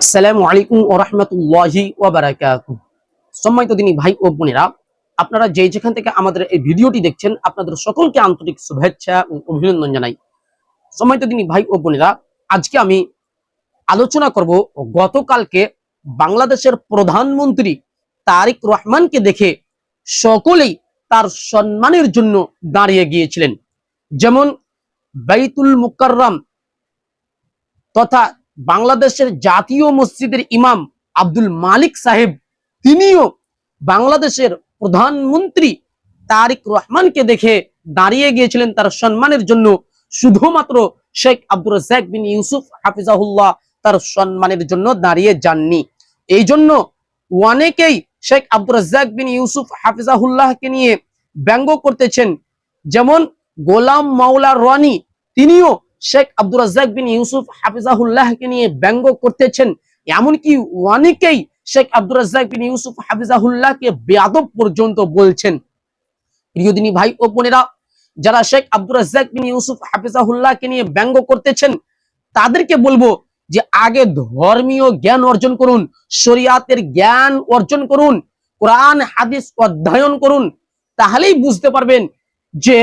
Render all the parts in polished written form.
আসসালামু আলাইকুম ওয়া রাহমাতুল্লাহি ওয়া বারাকাতুহু। সম্মানিত দিনী ভাই ও বোনেরা, আপনারা যেখান থেকে আমাদের এই ভিডিওটি দেখছেন, আপনাদের সকলকে আন্তরিক শুভেচ্ছা ও অভিনন্দন জানাই। সম্মানিত দিনী ভাই ও বোনেরা, আজকে আমি আলোচনা করব গতকালকে বাংলাদেশের প্রধানমন্ত্রী তারেক রহমানকে দেখে সকলেই তার সম্মানের জন্য দাঁড়িয়ে গিয়েছিলেন। যেমন বাইতুল মুকাররম তথা বাংলাদেশের জাতীয় মসজিদের ইমাম আব্দুল মালিক সাহেব, তিনিও বাংলাদেশের প্রধানমন্ত্রী তারেক রহমানকে দেখে দাঁড়িয়ে গিয়েছিলেন তার সম্মানের জন্য। শুধুমাত্র শেখ আব্দুর রাজ্জাক বিন ইউসুফ হাফিজাহুল্লাহ তার সম্মানের জন্য দাঁড়িয়ে যাননি। এই জন্য অনেকেই শেখ আব্দুর রাজ্জাক বিন ইউসুফ হাফিজাহুল্লাহকে নিয়ে ব্যঙ্গ করতেছেন। যেমন গোলাম মাওলা রানী, তিনিও শেখ আব্দুর রাজ্জাক বিন ইউসুফ হাফিজাহুল্লাহকে নিয়ে ব্যঙ্গ করতেছেন। এমনকি অনেকেই শেখ আব্দুর রাজ্জাক বিন ইউসুফ হাফিজাহুল্লাহকে বেয়াদব পর্যন্ত বলছেন। প্রিয় দিনী ভাই ও বোনেরা, যারা শেখ আব্দুর রাজ্জাক বিন ইউসুফ হাফিজাহুল্লাহকে নিয়ে ব্যঙ্গ করতেছেন, তাদেরকে বলবো যে আগে ধর্মীয় জ্ঞান অর্জন করুন, শরিয়াতের জ্ঞান অর্জন করুন, কোরআন হাদিস অধ্যয়ন করুন। তাহলেই বুঝতে পারবেন যে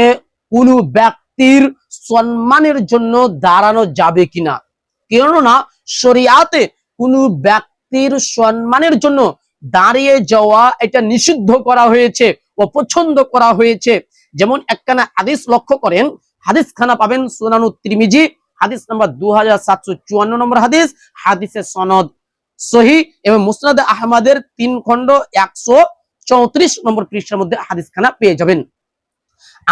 কোন ব্যক্তির সম্মানের জন্য দাঁড়ানো যাবে কিনা। কেননা শরিয়াতে কোন ব্যক্তির সম্মানের জন্য দাঁড়িয়ে যাওয়া এটা নিষিদ্ধ করা হয়েছে, অপছন্দ করা হয়েছে। যেমন একখানা হাদিস লক্ষ্য করেন, হাদিস খানা পাবেন সুনানুত তিরমিজি, হাদিস নাম্বার 2754 নম্বর হাদিস, হাদিসের সনদ সহিহ, এবং মুসনাদ আহমদের 3 খণ্ড 134 নম্বর পৃষ্ঠার মধ্যে হাদিস খানা পেয়ে যাবেন।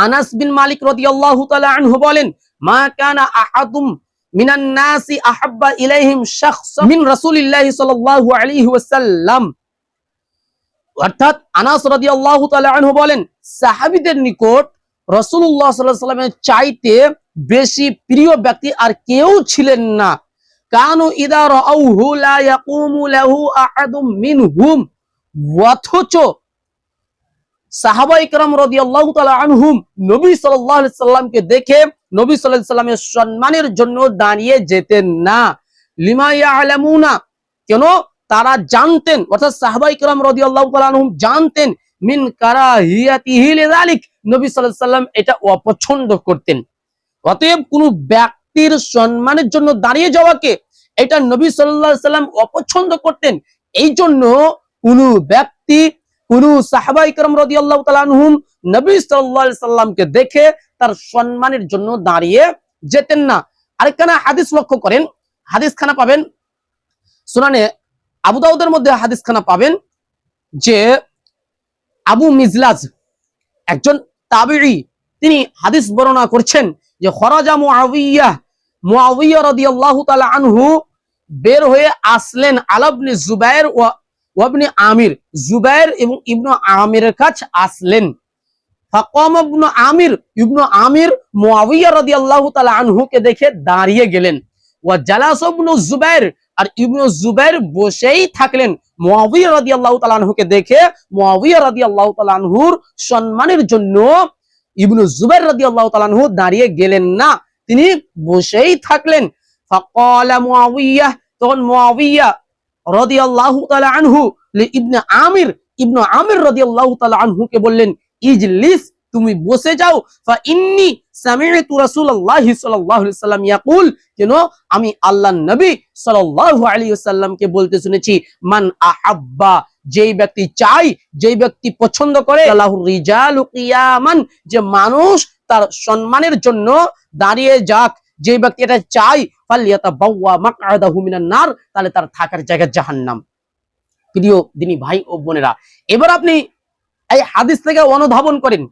আনাস বিন মালিক রাদিয়াল্লাহু তাআলা আনহু বলেন, মা কানা আহাদুম মিনান নাসি আহাব্বা ইলাইহিম শাখসা মিন রাসূলিল্লাহি সাল্লাল্লাহু আলাইহি ওয়াসাল্লাম। অর্থাৎ আনাস রাদিয়াল্লাহু তাআলা আনহু বলেন, সাহাবীদের নিকট রাসূলুল্লাহ সাল্লাল্লাহু আলাইহি ওয়াসাল্লামের চাইতে বেশি প্রিয় ব্যক্তি আর কেউ ছিলেন না। কানু ইদা রাআউহু লা ইয়াকুমু লাহু আহাদুম মিনহুম। অথচ সাহাবায়ে কেরাম রাদিয়াল্লাহু তাআলা আনহুম নবী সাল্লাল্লাহু আলাইহি সাল্লামকে দেখে নবী সাল্লাল্লাহু আলাইহি সাল্লামের সম্মানের জন্য দাঁড়িয়ে যেতেন না। লিমা ইয়ালামুনা, কেন তারা জানতেন, অর্থাৎ সাহাবায়ে কেরাম রাদিয়াল্লাহু তাআলা আনহুম জানতেন, মিন কারাহিয়াতিহি লিযালিক, নবী সাল্লাল্লাহু আলাইহি সাল্লাম এটা অপছন্দ করতেন। অতএব কোন ব্যক্তির সম্মানের জন্য দাঁড়িয়ে যাওয়াকে এটা নবী সাল্লাল্লাহু আলাইহি সাল্লাম অপছন্দ করতেন। এই জন্য কোন ব্যক্তি, কোন সাহাবায়ে কেরাম রাদিয়াল্লাহু তাআলা আনহুম নবী সাল্লাল্লাহু আলাইহি সাল্লামকে দেখে তার সম্মানের জন্য দাঁড়িয়ে যেতেন না। আরেকখানা হাদিস লক্ষ্য করেন, হাদিস খানা পাবেন সুনানে আবু দাউদের মধ্যে, হাদিস খানা পাবেন যে আবু মিজলাজ একজন তাবিঈ, তিনি হাদিস বর্ণনা করছেন যে খরাজা মুআবিয়া রাদিয়াল্লাহু তাআলা আনহু বের হয়ে আসলেন আলা ইবনে জুবাইর ওয়া ইবনে আমির, জুবাইর এবং ইবনে আমিরের কাছে আসলেন। ফাকাম ইবনে আমির মুআবিয়া রাদিয়াল্লাহু তাআলা আনহুকে দেখে দাঁড়িয়ে গেলেন। ওয়া জালাস ইবনে জুবাইর, আর ইবনে জুবাইর বসেই থাকলেন। মুআবিয়া রাদিয়াল্লাহু তাআলা আনহুকে দেখে মুআবিয়া রাদিয়াল্লাহু তাআলা আনহুর সম্মানের জন্য ইবনে জুবাইর রাদিয়াল্লাহু তাআলা আনহু দাঁড়িয়ে গেলেন না, তিনি বসেই থাকলেন। ফাকালা মুআবিয়া, তখন মুআবিয়া রাদিয়াল্লাহু তাআলা আনহু ইবনে আমির রাদিয়াল্লাহু তাআলা আনহুকে বললেন, ইজলিস, তুমি বসে যাও। ফা ইন্নী সামি'তু রাসূলুল্লাহি সাল্লাল্লাহু আলাইহি ওয়াসাল্লাম ইয়াকুল, কেন আমি আল্লাহর নবী সাল্লাল্লাহু আলাইহি ওয়াসাল্লামকে বলতে শুনেছি, মান আহাব্বা, যেই ব্যক্তি চাই, যেই ব্যক্তি পছন্দ করে, আল্লাহুর রিজালু কিয়ামান, যে মানুষ তার সম্মানের জন্য দাঁড়িয়ে যাক, যে ব্যক্তি এটা চাই, ফালইয়াতাবাওয়া মাকআদাহু মিনান নার, তাহলে তার থাকার জায়গা জাহান্নাম। প্রিয় দিনী ভাই ও বোনেরা, এবার আপনি এই হাদিস থেকে অনুধাবন করেন,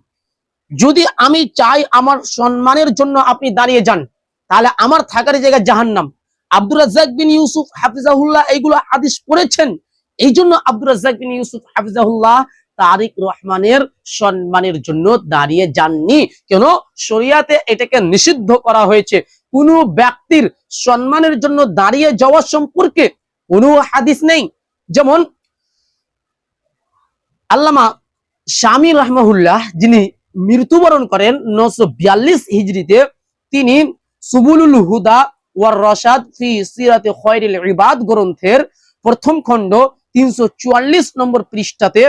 যদি আমি চাই আমার সম্মানের জন্য আপনি দাঁড়িয়ে যান, তাহলে আমার থাকার জায়গা জাহান্নাম। আব্দুর রাজ্জাক বিন ইউসুফ হাফিজাহুল্লাহ এইগুলো হাদিস পড়েছেন, এই জন্য আব্দুর রাজ্জাক বিন ইউসুফ হাফিজাহুল্লাহ তারেক রহমানের সম্মানের জন্য দাঁড়িয়ে যাননি। কেন? শরিয়াতে এটাকে নিষিদ্ধ করা হয়েছে। কোন ব্যক্তির সম্মানের জন্য দাঁড়িয়ে যাওয়া সম্পর্কে কোনো হাদিস নেই। যেমন আল্লামা শামী রাহমাহুল্লাহ, যিনি মৃত্যুবরণ করেন 942 হিজরিতে, তিনি সুবুলুল হুদা ওয়ার রশাদ ফি সিরাতে খায়রিল ইবাদ গ্রন্থের প্রথম খণ্ড 344 নম্বর পৃষ্ঠাতে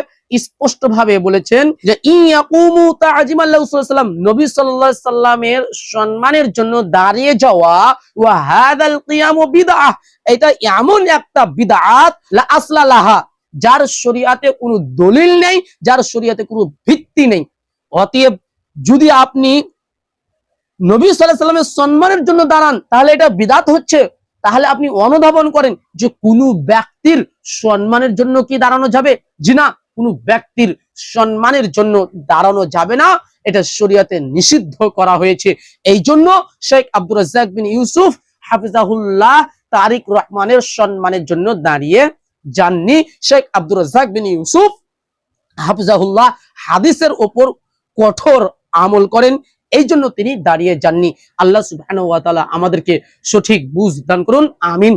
স্পষ্ট ভাবে বলেছেন যে ইয়াকুমু তা'জিমান লাহু সাল্লাল্লাহু আলাইহি ওয়াসাল্লাম, নবী সাল্লাল্লাহু আলাইহি সাল্লামের সম্মানের জন্য দাঁড়িয়ে যাওয়া, ওয়া হাদাল কিয়ামু বিদআহ, এটা এমন একটা বিদআত লা আসলা লাহা, যার শরীয়তে কোনো দলিল নেই, যার শরীয়তে কোনো ভিত্তি নেই। অতএব যদি আপনি নবী সাল্লাল্লাহু আলাইহি সাল্লামের সম্মানের জন্য দাঁড়ান তাহলে এটা বিদআত হচ্ছে। তাহলে আপনি অনুধাবন করেন যে কোনো ব্যক্তির সম্মানের জন্য কি দাঁড়ানো যাবে? জি না, কোনো ব্যক্তির সম্মানের জন্য দাঁড়ানো যাবে না, এটা শরীয়তে নিষিদ্ধ করা হয়েছে। এই জন্য শেখ আব্দুর রাজ্জাক বিন ইউসুফ হাফিজাহুল্লাহ তারিক রহমানের সম্মানের জন্য দাঁড়িয়ে যাননি। শেখ আব্দুর রাজ্জাক বিন ইউসুফ হাফিজাহুল্লাহ হাদিসের উপর কঠোর আমল করেন, এই জন্য তিনি দাঁড়িয়ে যাননি। আল্লাহ সুবহানাহু ওয়া তাআলা আমাদেরকে সঠিক বুঝ দান করুন, আমিন।